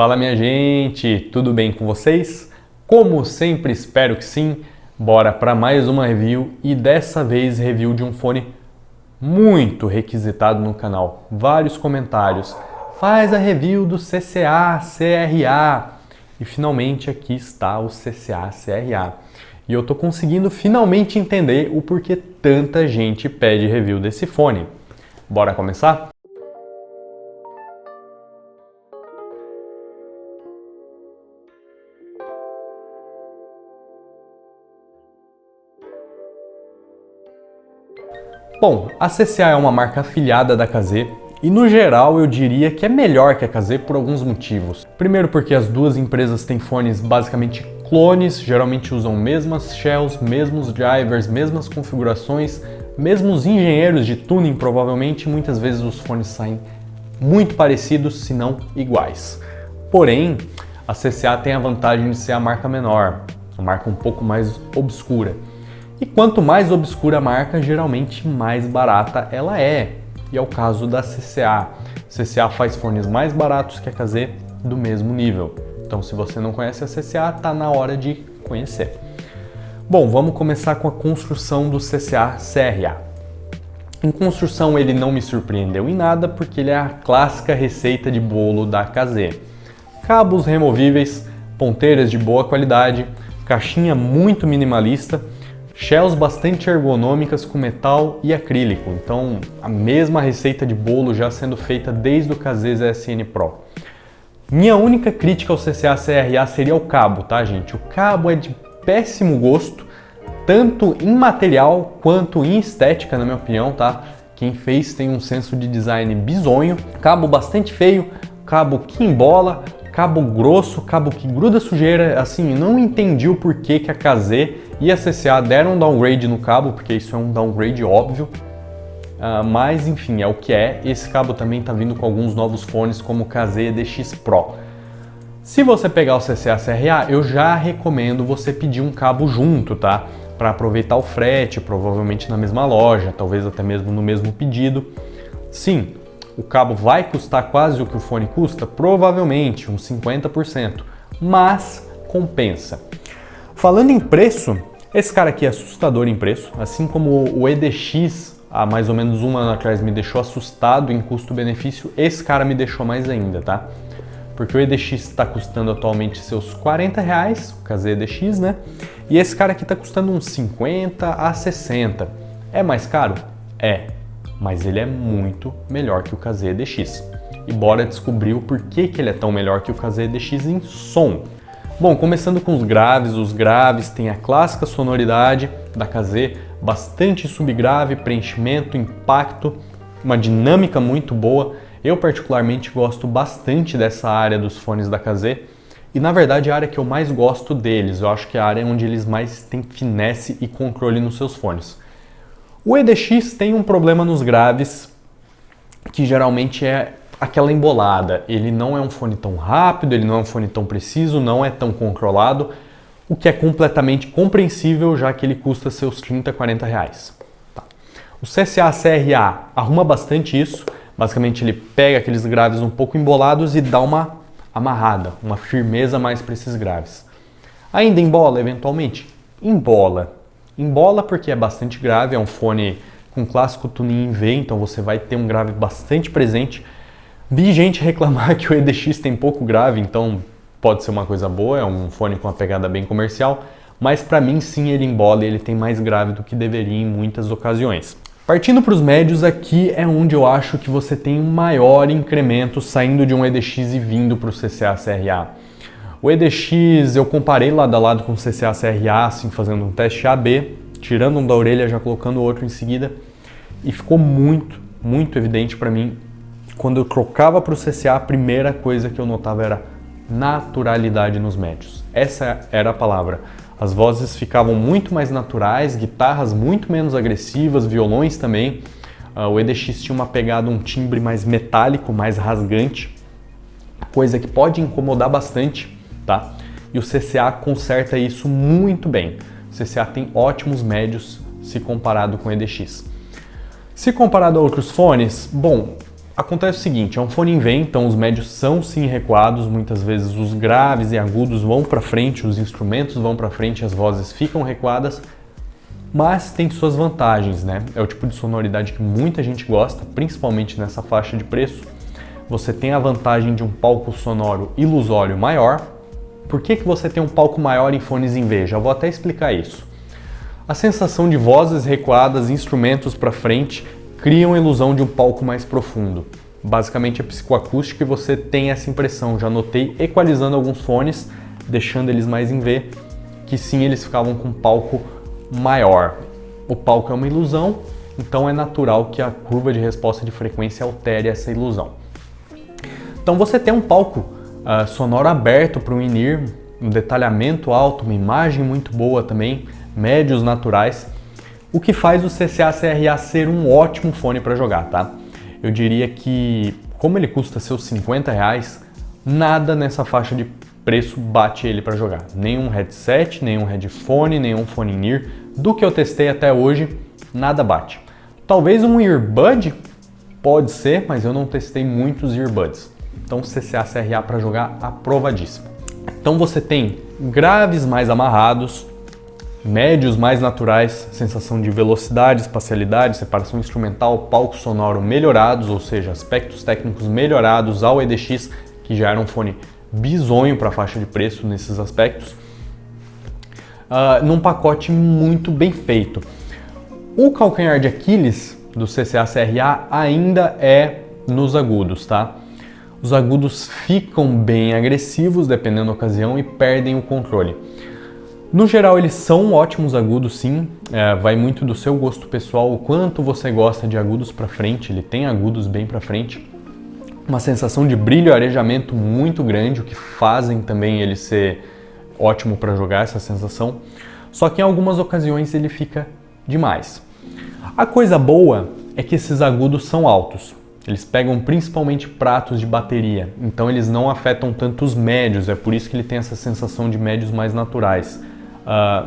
Fala minha gente, tudo bem com vocês? Como sempre, espero que sim. Bora para mais uma review e dessa vez review de um fone muito requisitado no canal. Vários comentários. Faz a review do CCA-CRA. E finalmente aqui está o CCA-CRA. E eu tô conseguindo finalmente entender o porquê tanta gente pede review desse fone. Bora começar? Bom, a CCA é uma marca afiliada da KZ e no geral eu diria que é melhor que a KZ por alguns motivos. Primeiro porque as duas empresas têm fones basicamente clones, geralmente usam mesmas shells, mesmos drivers, mesmas configurações, mesmos engenheiros de tuning provavelmente, e muitas vezes os fones saem muito parecidos, se não iguais. Porém, a CCA tem a vantagem de ser a marca menor, a marca um pouco mais obscura. E quanto mais obscura a marca, geralmente mais barata ela é. E é o caso da CCA. A CCA faz fones mais baratos que a KZ do mesmo nível. Então, se você não conhece a CCA, tá na hora de conhecer. Bom, vamos começar com a construção do CCA-CRA. Em construção, ele não me surpreendeu em nada, porque ele é a clássica receita de bolo da KZ. Cabos removíveis, ponteiras de boa qualidade, caixinha muito minimalista, shells bastante ergonômicas com metal e acrílico, então a mesma receita de bolo já sendo feita desde o KZ ZSN Pro. Minha única crítica ao CCA-CRA seria o cabo, tá gente? O cabo é de péssimo gosto, tanto em material quanto em estética, na minha opinião, tá? Quem fez tem um senso de design bizonho, cabo bastante feio, cabo que embola, cabo grosso, cabo que gruda sujeira, assim, não entendi o porquê que a KZ e a CCA deram um downgrade no cabo, porque isso é um downgrade óbvio, mas enfim, é o que é. Esse cabo também está vindo com alguns novos fones como o KZ EDX Pro. Se você pegar o CCA-CRA, eu já recomendo você pedir um cabo junto, tá? Para aproveitar o frete, provavelmente na mesma loja, talvez até mesmo no mesmo pedido. Sim, o cabo vai custar quase o que o fone custa? Provavelmente, uns 50%, mas compensa. Falando em preço, esse cara aqui é assustador em preço, assim como o EDX, há mais ou menos um ano atrás, me deixou assustado em custo-benefício, esse cara me deixou mais ainda, tá? Porque o EDX está custando atualmente seus R$40, o KZ EDX, né? E esse cara aqui está custando uns 50 a 60. É mais caro? É, mas ele é muito melhor que o KZ EDX. E bora descobrir o porquê que ele é tão melhor que o KZ EDX em som. Bom, começando com os graves têm a clássica sonoridade da KZ, bastante subgrave, preenchimento, impacto, uma dinâmica muito boa. Eu particularmente gosto bastante dessa área dos fones da KZ e na verdade é a área que eu mais gosto deles, eu acho que é a área onde eles mais têm finesse e controle nos seus fones. O EDX tem um problema nos graves, que geralmente é aquela embolada. Ele não é um fone tão rápido, ele não é um fone tão preciso, não é tão controlado, o que é completamente compreensível, já que ele custa seus 30, 40 reais. Tá. O CCA-CRA arruma bastante isso, basicamente ele pega aqueles graves um pouco embolados e dá uma amarrada, uma firmeza mais para esses graves. Ainda embola eventualmente? Embola. Embola porque é bastante grave, é um fone com clássico tuning em V, então você vai ter um grave bastante presente. Vi gente reclamar que o EDX tem pouco grave, então pode ser uma coisa boa, é um fone com uma pegada bem comercial, mas para mim sim ele embola e ele tem mais grave do que deveria em muitas ocasiões. Partindo para os médios, aqui é onde eu acho que você tem um maior incremento saindo de um EDX e vindo para o CCA-CRA. O EDX eu comparei lado a lado com o CCA-CRA, assim, fazendo um teste AB, tirando um da orelha, já colocando o outro em seguida, e ficou muito evidente para mim. Quando eu trocava para o CCA, a primeira coisa que eu notava era naturalidade nos médios. Essa era a palavra. As vozes ficavam muito mais naturais, guitarras muito menos agressivas, violões também. O EDX tinha uma pegada, um timbre mais metálico, mais rasgante, coisa que pode incomodar bastante, tá? E o CCA conserta isso muito bem. O CCA tem ótimos médios se comparado com o EDX. Se comparado a outros fones, bom, Acontece o seguinte, é um fone em V, então os médios são sim recuados, muitas vezes os graves e agudos vão para frente, os instrumentos vão para frente, as vozes ficam recuadas, mas tem suas vantagens, né? É o tipo de sonoridade que muita gente gosta, principalmente nessa faixa de preço. Você tem a vantagem de um palco sonoro ilusório maior. Por que você tem um palco maior em fones em V? Já vou até explicar isso. A sensação de vozes recuadas, instrumentos para frente, criam a ilusão de um palco mais profundo. Basicamente é psicoacústica e você tem essa impressão. Já notei equalizando alguns fones, deixando eles mais em V, que sim, eles ficavam com um palco maior. O palco é uma ilusão, então é natural que a curva de resposta de frequência altere essa ilusão. Então você tem um palco sonoro aberto para um in-ear, um detalhamento alto, uma imagem muito boa também, médios naturais, o que faz o CCA-CRA ser um ótimo fone para jogar, tá? Eu diria que, como ele custa seus R$50, nada nessa faixa de preço bate ele para jogar. Nenhum headset, nenhum headphone, nenhum fone in-ear. Do que eu testei até hoje, nada bate. Talvez um earbud, pode ser, mas eu não testei muitos earbuds. Então CCA-CRA para jogar aprovadíssimo. Então você tem graves mais amarrados, médios mais naturais, sensação de velocidade, espacialidade, separação instrumental, palco sonoro melhorados, ou seja, aspectos técnicos melhorados ao EDX, que já era um fone bizonho para a faixa de preço nesses aspectos, num pacote muito bem feito. O calcanhar de Aquiles do CCA-CRA ainda é nos agudos, tá? Os agudos ficam bem agressivos dependendo da ocasião e perdem o controle. No geral, eles são ótimos agudos, sim. Vai muito do seu gosto pessoal, o quanto você gosta de agudos para frente. Ele tem agudos bem para frente. Uma sensação de brilho e arejamento muito grande, o que fazem também ele ser ótimo para jogar essa sensação. Só que em algumas ocasiões ele fica demais. A coisa boa é que esses agudos são altos. Eles pegam principalmente pratos de bateria, então eles não afetam tanto os médios, é por isso que ele tem essa sensação de médios mais naturais.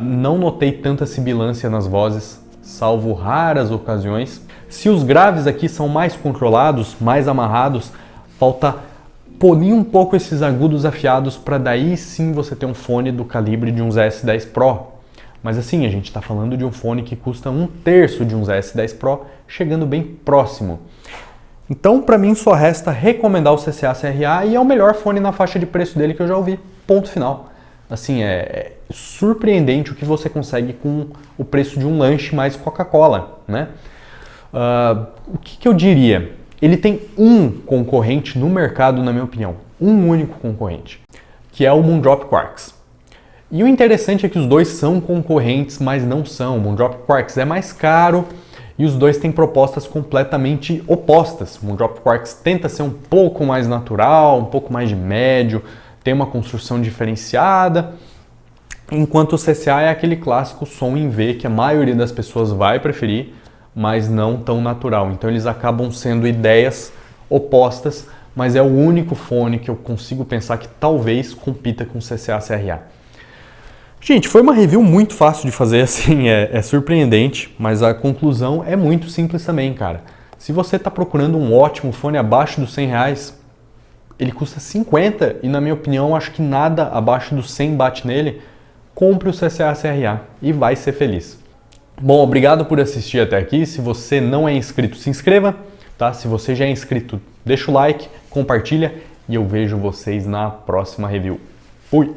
Não notei tanta sibilância nas vozes, salvo raras ocasiões. Se os graves aqui são mais controlados, mais amarrados, falta polir um pouco esses agudos afiados para daí sim você ter um fone do calibre de um S10 Pro. Mas assim, a gente está falando de um fone que custa 1/3 de um S10 Pro, chegando bem próximo. Então, para mim, só resta recomendar o CCA-CRA e é o melhor fone na faixa de preço dele que eu já ouvi. Ponto final. Assim, é surpreendente o que você consegue com o preço de um lanche mais Coca-Cola, né? O que eu diria? Ele tem um concorrente no mercado, na minha opinião. Um único concorrente, que é o Moondrop Quarks. E o interessante é que os dois são concorrentes, mas não são. O Moondrop Quarks é mais caro e os dois têm propostas completamente opostas. O Moondrop Quarks tenta ser um pouco mais natural, um pouco mais de médio, tem uma construção diferenciada, enquanto o CCA é aquele clássico som em V que a maioria das pessoas vai preferir, mas não tão natural. Então eles acabam sendo ideias opostas, mas é o único fone que eu consigo pensar que talvez compita com o CCA-CRA. Gente, foi uma review muito fácil de fazer, assim, é surpreendente, mas a conclusão é muito simples também, cara. Se você está procurando um ótimo fone abaixo dos R$100, ele custa 50 e, na minha opinião, acho que nada abaixo dos 100 bate nele, compre o CCA-CRA e vai ser feliz. Bom, obrigado por assistir até aqui. Se você não é inscrito, se inscreva, tá? Se você já é inscrito, deixa o like, compartilha e eu vejo vocês na próxima review. Fui!